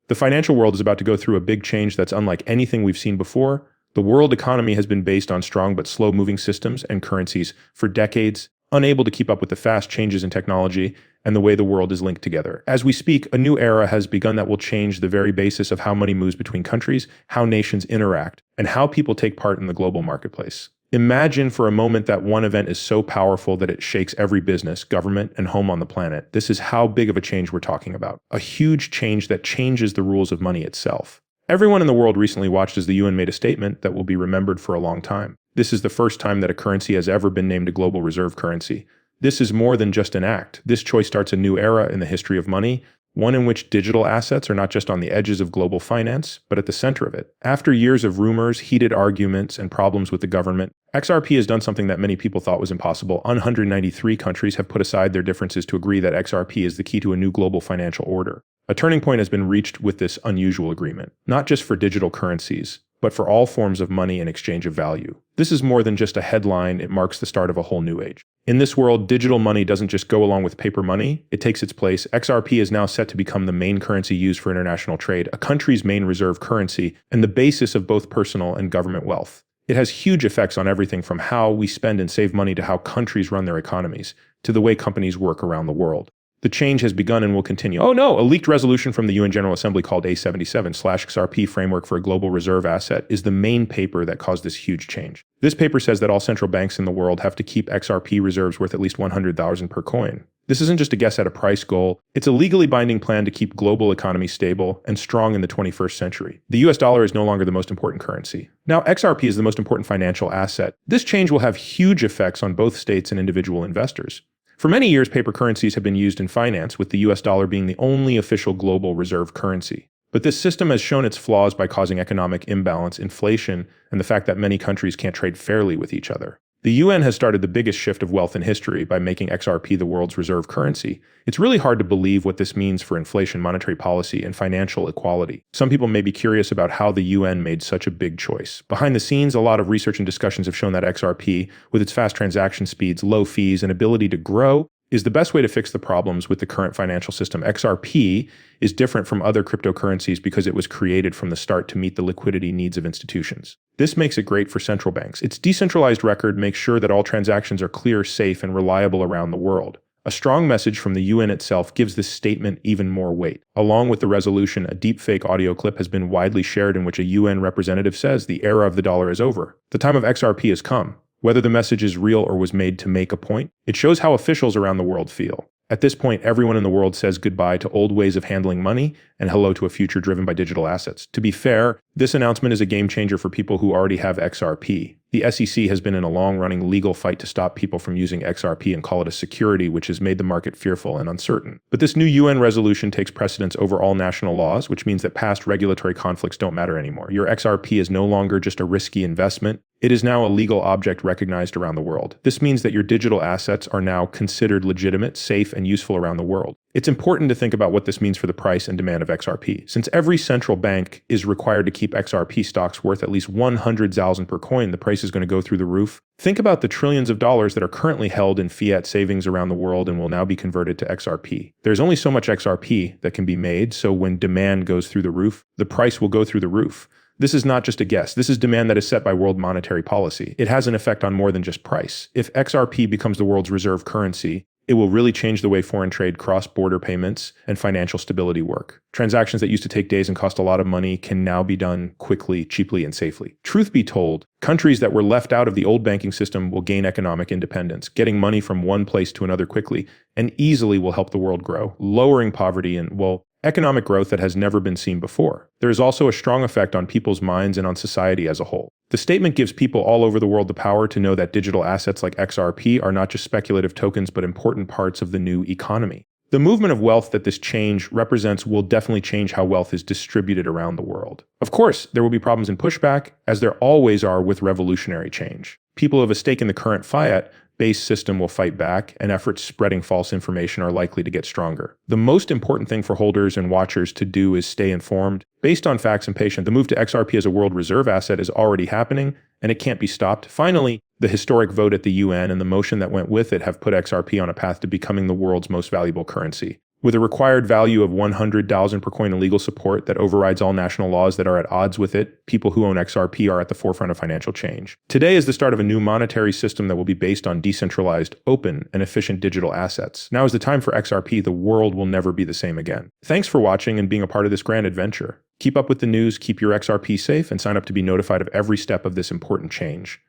The financial world is about to go through a big change that's unlike anything we've seen before. The world economy has been based on strong but slow-moving systems and currencies for decades, unable to keep up with the fast changes in technology and the way the world is linked together. As we speak, a new era has begun that will change the very basis of how money moves between countries, how nations interact, and how people take part in the global marketplace. Imagine for a moment that one event is so powerful that it shakes every business, government, and home on the planet. This is how big of a change we're talking about. A huge change that changes the rules of money itself. Everyone in the world recently watched as the UN made a statement that will be remembered for a long time. This is the first time that a currency has ever been named a global reserve currency. This is more than just an act. This choice starts a new era in the history of money, one in which digital assets are not just on the edges of global finance, but at the center of it. After years of rumors, heated arguments, and problems with the government, XRP has done something that many people thought was impossible. 193 countries have put aside their differences to agree that XRP is the key to a new global financial order. A turning point has been reached with this unusual agreement, not just for digital currencies, but for all forms of money and exchange of value. This is more than just a headline, it marks the start of a whole new age. In this world, digital money doesn't just go along with paper money, it takes its place. XRP is now set to become the main currency used for international trade, a country's main reserve currency, and the basis of both personal and government wealth. It has huge effects on everything from how we spend and save money to how countries run their economies, to the way companies work around the world. The change has begun and will continue. Oh no, a leaked resolution from the UN General Assembly called A77/XRP Framework for a Global Reserve Asset is the main paper that caused this huge change. This paper says that all central banks in the world have to keep XRP reserves worth at least 100,000 per coin. This isn't just a guess at a price goal, it's a legally binding plan to keep global economies stable and strong in the 21st century. The US dollar is no longer the most important currency. Now XRP is the most important financial asset. This change will have huge effects on both states and individual investors. For many years, paper currencies have been used in finance, with the US dollar being the only official global reserve currency. But this system has shown its flaws by causing economic imbalance, inflation, and the fact that many countries can't trade fairly with each other. The UN has started the biggest shift of wealth in history by making XRP the world's reserve currency. It's really hard to believe what this means for inflation, monetary policy, and financial equality. Some people may be curious about how the UN made such a big choice. Behind the scenes, a lot of research and discussions have shown that XRP, with its fast transaction speeds, low fees, and ability to grow, is the best way to fix the problems with the current financial system. XRP is different from other cryptocurrencies because it was created from the start to meet the liquidity needs of institutions. This makes it great for central banks. Its decentralized record makes sure that all transactions are clear, safe, and reliable around the world. A strong message from the UN itself gives this statement even more weight. Along with the resolution, a deepfake audio clip has been widely shared in which a UN representative says the era of the dollar is over. The time of XRP has come. Whether the message is real or was made to make a point, it shows how officials around the world feel. At this point, everyone in the world says goodbye to old ways of handling money and hello to a future driven by digital assets. To be fair, this announcement is a game changer for people who already have XRP. The SEC has been in a long-running legal fight to stop people from using XRP and call it a security, which has made the market fearful and uncertain. But this new UN resolution takes precedence over all national laws, which means that past regulatory conflicts don't matter anymore. Your XRP is no longer just a risky investment. It is now a legal object recognized around the world. This means that your digital assets are now considered legitimate, safe, and useful around the world. It's important to think about what this means for the price and demand of XRP. Since every central bank is required to keep XRP stocks worth at least 100,000 per coin, the price is going to go through the roof. Think about the trillions of dollars that are currently held in fiat savings around the world and will now be converted to XRP. There's only so much XRP that can be made, so when demand goes through the roof, the price will go through the roof. This is not just a guess. This is demand that is set by world monetary policy. It has an effect on more than just price. If XRP becomes the world's reserve currency, it will really change the way foreign trade, cross-border payments, and financial stability work. Transactions that used to take days and cost a lot of money can now be done quickly, cheaply, and safely. Truth be told, countries that were left out of the old banking system will gain economic independence. Getting money from one place to another quickly and easily will help the world grow, lowering poverty and, well, economic growth that has never been seen before. There is also a strong effect on people's minds and on society as a whole. The statement gives people all over the world the power to know that digital assets like XRP are not just speculative tokens but important parts of the new economy. The movement of wealth that this change represents will definitely change how wealth is distributed around the world. Of course, there will be problems and pushback, as there always are with revolutionary change. People who have a stake in the current fiat-based system will fight back, and efforts spreading false information are likely to get stronger. The most important thing for holders and watchers to do is stay informed, based on facts and patience. The move to XRP as a world reserve asset is already happening, and it can't be stopped. Finally, the historic vote at the UN and the motion that went with it have put XRP on a path to becoming the world's most valuable currency. With a required value of 100,000 per coin in legal support that overrides all national laws that are at odds with it, people who own XRP are at the forefront of financial change. Today is the start of a new monetary system that will be based on decentralized, open, and efficient digital assets. Now is the time for XRP. The world will never be the same again. Thanks for watching and being a part of this grand adventure. Keep up with the news, keep your XRP safe, and sign up to be notified of every step of this important change.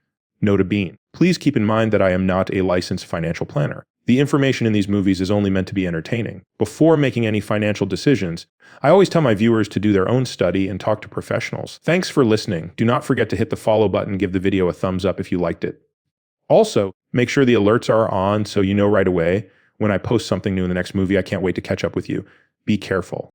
Note a bean. Please keep in mind that I am not a licensed financial planner. The information in these movies is only meant to be entertaining. Before making any financial decisions, I always tell my viewers to do their own study and talk to professionals. Thanks for listening. Do not forget to hit the follow button, give the video a thumbs up if you liked it. Also, make sure the alerts are on so you know right away when I post something new in the next movie. I can't wait to catch up with you. Be careful.